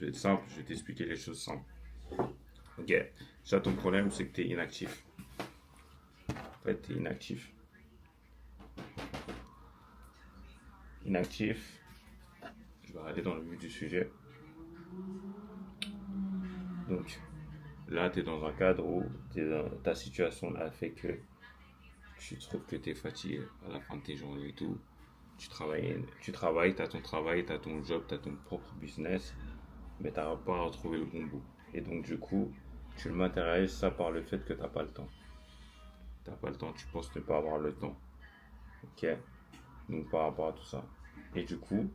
je vais être simple, je vais t'expliquer les choses simples. Ok, ça ton problème c'est que tu es inactif. En fait, tu es inactif. Inactif, je vais aller dans le vif du sujet. Donc là, tu es dans un cadre où ta situation là fait que tu trouves que tu es fatigué à la fin de tes journées et tout. Tu as ton travail, tu as ton job, tu as ton propre business, mais tu n'arrives pas à retrouver le bon bout. Et donc, du coup, tu le matérialises ça par le fait que tu n'as pas le temps. Tu n'as pas le temps, tu penses ne pas avoir le temps. Ok? Donc, par rapport à tout ça. Et du coup,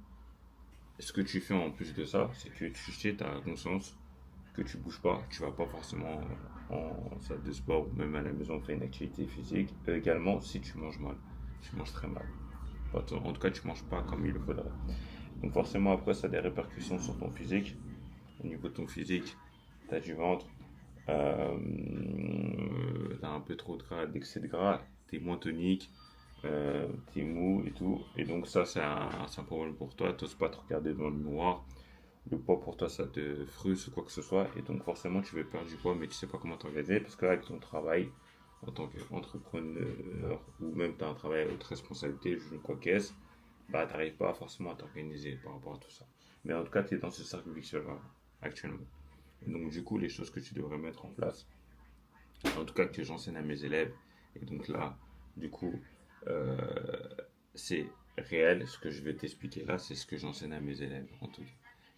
ce que tu fais en plus de ça, c'est que tu sais, tu as conscience que tu bouges pas, tu vas pas forcément en salle de sport ou même à la maison faire une activité physique. Également, si tu manges mal, tu manges très mal. En tout cas, tu manges pas comme il le faudrait. Donc forcément, après, ça a des répercussions sur ton physique. Au niveau de ton physique, tu as du ventre, tu as un peu trop de gras, d'excès de gras, tu es moins tonique, tu es mou et tout. Et donc ça, c'est un problème pour toi. Tu n'oses pas te regarder dans le miroir. Le poids pour toi, ça te frustre ou quoi que ce soit. Et donc forcément, tu veux perdre du poids, mais tu sais pas comment t'organiser. Parce qu'avec ton travail, en tant qu'entrepreneur, ou même tu as un travail à haute responsabilité, je ne sais quoi qu'est-ce, bah, t'arrives pas forcément à t'organiser par rapport à tout ça. Mais en tout cas, tu es dans ce cercle vicieux actuellement. Et donc, du coup, les choses que tu devrais mettre en place, en tout cas que j'enseigne à mes élèves, et donc là, du coup, euh, c'est réel, ce que je vais t'expliquer là, c'est ce que j'enseigne à mes élèves, en tout cas.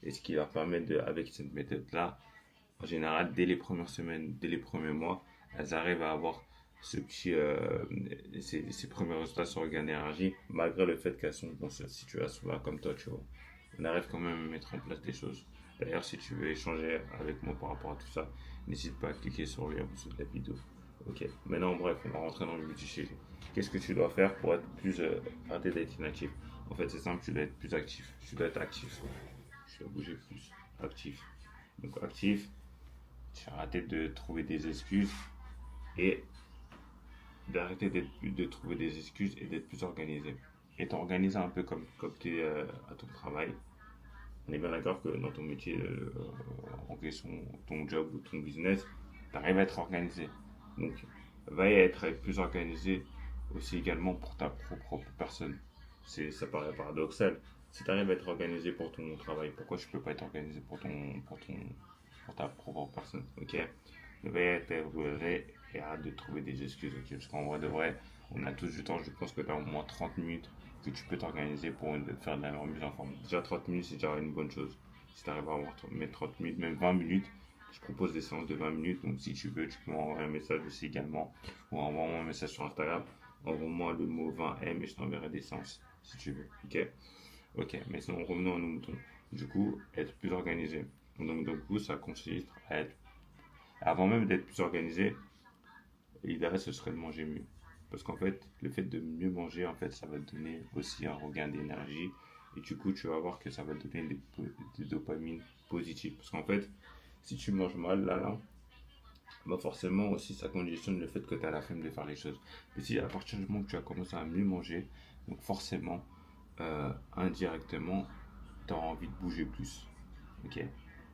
Et ce qui leur permet de, avec cette méthode-là, en général, dès les premières semaines, dès les premiers mois, elles arrivent à avoir ces premiers résultats sur le gain d'énergie, malgré le fait qu'elles sont dans cette situation-là, comme toi, tu vois. On arrive quand même à mettre en place des choses. D'ailleurs, si tu veux échanger avec moi par rapport à tout ça, n'hésite pas à cliquer sur le lien en dessous de la vidéo. Ok, maintenant, bref, on va rentrer dans le vif du sujet. Qu'est-ce que tu dois faire pour être plus arrêter d'être inactif? En fait, c'est simple, tu dois être plus actif. Tu dois être actif. Tu dois bouger plus. Actif. Donc, actif, tu vas arrêter de trouver des excuses et d'arrêter de trouver des excuses et d'être plus organisé. Et t'organiser un peu comme tu es à ton travail. On est bien d'accord que dans ton métier en question, ton job ou ton business, tu arrives à être organisé. Donc, va être plus organisé aussi également pour ta propre personne. Ça paraît paradoxal. Si tu arrives à être organisé pour ton travail, pourquoi je peux pas être organisé pour ta propre personne? Ok? Va être organisé et arrête de trouver des excuses. Ok? Parce qu'en vrai de vrai, on a tous du temps. Je pense que tu as au moins 30 minutes que tu peux t'organiser pour faire de la remise en forme. Déjà 30 minutes, c'est déjà une bonne chose. Si tu arrives à avoir mettre 30 minutes, même 20 minutes, je propose des séances de 20 minutes. Donc si tu veux, tu peux m'envoyer un message aussi également. Ou envoie-moi un message sur Instagram. Envoie-moi le mot 20M et je t'enverrai des séances si tu veux. Ok? Ok, mais sinon revenons à nos moutons. Du coup, être plus organisé. Donc du coup, ça consiste à être... Avant même d'être plus organisé, l'idéal ce serait de manger mieux. Parce qu'en fait, le fait de mieux manger, en fait, ça va te donner aussi un regain d'énergie. Et du coup, tu vas voir que ça va te donner des dopamines positives. Parce qu'en fait, si tu manges mal, là, bah forcément aussi ça conditionne le fait que tu as la flemme de faire les choses. Mais si à partir du moment que tu as commencé à mieux manger, donc forcément, indirectement, tu auras envie de bouger plus. Ok?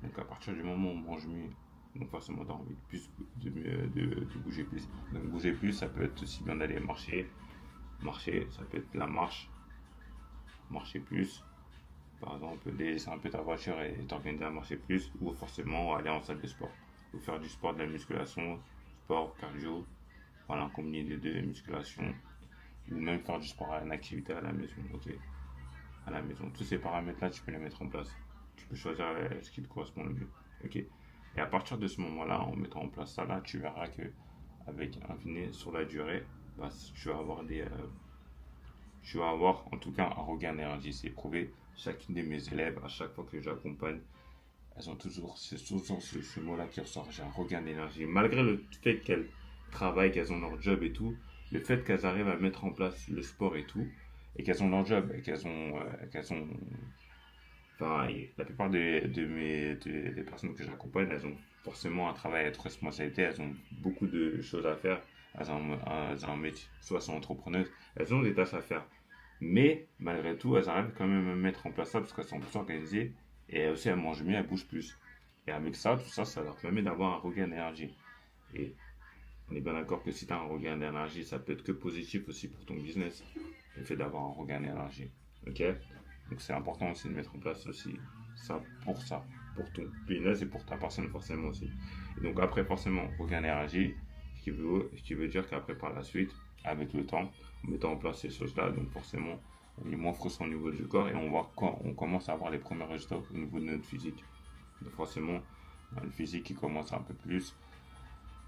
Donc à partir du moment où on mange mieux, donc forcément tu as envie de, plus, de bouger plus. Donc bouger plus, ça peut être aussi bien d'aller marcher. Marcher, ça peut être la marche, marcher plus. Par exemple, laisser un peu ta voiture et t'organiser à marcher plus. Ou forcément aller en salle de sport. Ou faire du sport, de la musculation, sport, cardio. Voilà, combiner les deux, musculation. Ou même faire du sport à une activité à la maison. Ok? À la maison. Tous ces paramètres-là, tu peux les mettre en place. Tu peux choisir ce qui te correspond le mieux. Ok. Et à partir de ce moment-là, en mettant en place ça là, tu verras que avec un dîner sur la durée, bah, tu vas avoir en tout cas un regain d'énergie. C'est prouvé. Chacune de mes élèves, à chaque fois que j'accompagne, elles ont toujours ce mot-là qui ressort. J'ai un regain d'énergie. Malgré le fait qu'elles travaillent, qu'elles ont leur job et tout, le fait qu'elles arrivent à mettre en place le sport et tout, et qu'elles ont leur job, et qu'elles ont enfin, la plupart des personnes que j'accompagne, elles ont forcément un travail à être responsabilité, elles ont beaucoup de choses à faire, elles ont un métier, soit elles sont entrepreneuses, elles ont des tâches à faire. Mais malgré tout, elles arrivent quand même à mettre en place ça parce qu'elles sont plus organisées Et aussi, elle mange mieux, elle bouge plus. Et avec ça, tout ça, ça leur permet d'avoir un regain d'énergie. Et on est bien d'accord que si tu as un regain d'énergie, ça peut être que positif aussi pour ton business, le fait d'avoir un regain d'énergie. Ok? Donc c'est important aussi de mettre en place aussi ça, pour ton business et pour ta personne forcément aussi. Et donc après forcément, regain d'énergie, ce qui veut dire qu'après par la suite, avec le temps, en mettant en place ces choses-là, donc forcément, on est moins frustrant au niveau du corps et on voit quand on commence à avoir les premiers résultats au niveau de notre physique. Donc forcément, le physique qui commence un peu plus,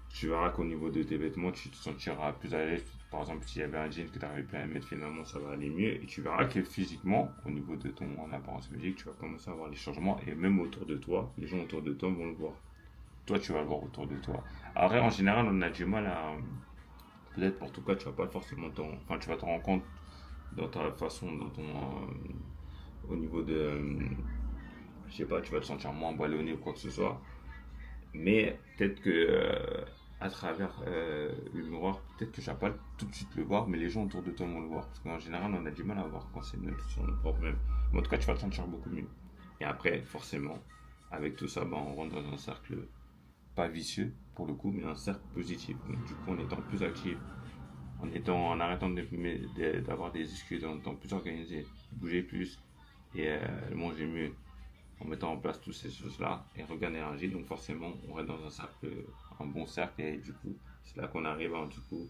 tu verras qu'au niveau de tes vêtements, tu te sentiras plus à l'aise. Par exemple, s'il y avait un jean que tu n'arrivais pas à mettre, finalement, ça va aller mieux. Et tu verras que physiquement, au niveau de ton apparence physique, tu vas commencer à voir les changements. Et même autour de toi, les gens autour de toi vont le voir. Toi, tu vas le voir autour de toi. Après, en général, on a du mal à. Peut-être pour tout cas, tu vas pas forcément enfin, tu vas te rendre compte dans ta façon, au niveau de. Je sais pas, tu vas te sentir moins ballonné ou quoi que ce soit. Mais peut-être que à travers le miroir, peut-être que tu vas pas tout de suite le voir, mais les gens autour de toi vont le voir. Parce qu'en général, on a du mal à voir quand c'est sur notre propre même. Mais en tout cas, tu vas te sentir beaucoup mieux. Et après, forcément, avec tout ça, on rentre dans un cercle pas vicieux pour le coup, mais un cercle positif. Donc, du coup, en étant plus actif, en arrêtant d'avoir des excuses, en étant plus organisé, bouger plus et manger mieux, en mettant en place toutes ces choses-là et regain d'énergie. Donc forcément, on reste dans un bon cercle et du coup, c'est là qu'on arrive du coup,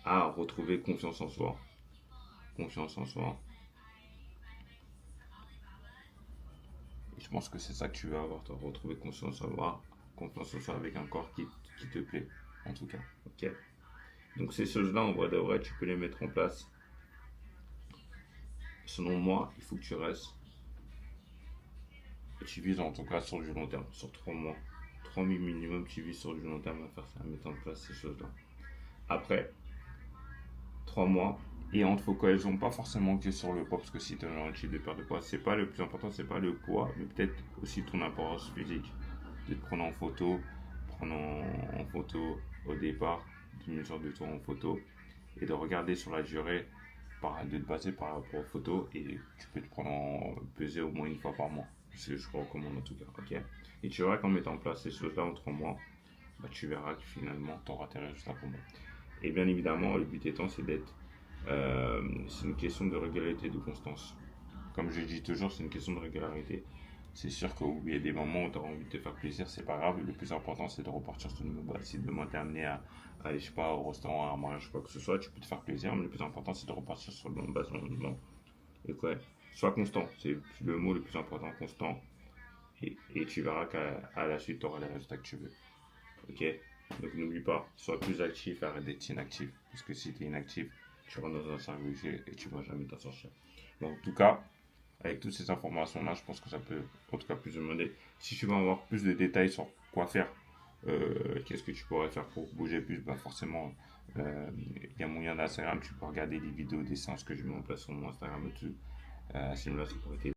à retrouver confiance en soi. Confiance en soi. Et je pense que c'est ça que tu veux avoir, toi, retrouver confiance en soi avec un corps qui te plaît, en tout cas. Ok. Donc ces choses-là, en vrai de vrai, tu peux les mettre en place. Selon moi, il faut que tu restes. Tu vises en tout cas sur du long terme, sur 3 mois. 3 000 minimum, tu vises sur du long terme à faire ça, à mettre en place ces choses-là. Après, 3 mois, et on te focalisons pas forcément que sur le poids, parce que si tu as un type de perte de poids, c'est pas le plus important, c'est pas le poids, mais peut-être aussi ton apparence physique. De te prendre en photo au départ, de mesure de toi en photo, et de regarder sur la durée, de te baser par rapport aux photos, et tu peux te prendre peser au moins une fois par mois. C'est ce que je recommande en tout cas, ok. Et tu verras qu'en mettant en place ces choses-là en 3 mois, tu verras que finalement, tu auras tes résultats pour moi. Et bien évidemment, le but étant, c'est une question de régularité et de constance. Comme je dis toujours, c'est une question de régularité. C'est sûr qu'il y a des moments où tu auras envie de te faire plaisir, c'est pas grave. Le plus important, c'est de repartir sur une nouvelle base. Si demain t'es amené à aller, je sais pas, au restaurant, à un mariage, quoi que ce soit, tu peux te faire plaisir, mais le plus important, c'est de repartir sur une bonne base normalement. Et quoi, sois constant, c'est le mot le plus important, constant. Et tu verras qu'à la suite, tu auras les résultats que tu veux. Ok. Donc n'oublie pas, sois plus actif, arrête d'être inactif. Parce que si tu es inactif, tu rentres dans un cercle vicieux et tu ne vas jamais t'en sortir. Donc en tout cas, avec toutes ces informations-là, je pense que ça peut en tout cas plus demander. Si tu veux avoir plus de détails sur quoi faire, qu'est-ce que tu pourrais faire pour bouger plus, forcément, il y a moyen d'Instagram, tu peux regarder des vidéos, des séances que je mets en place sur mon Instagram et tout. À ce niveau-là, ça pourrait t'aider.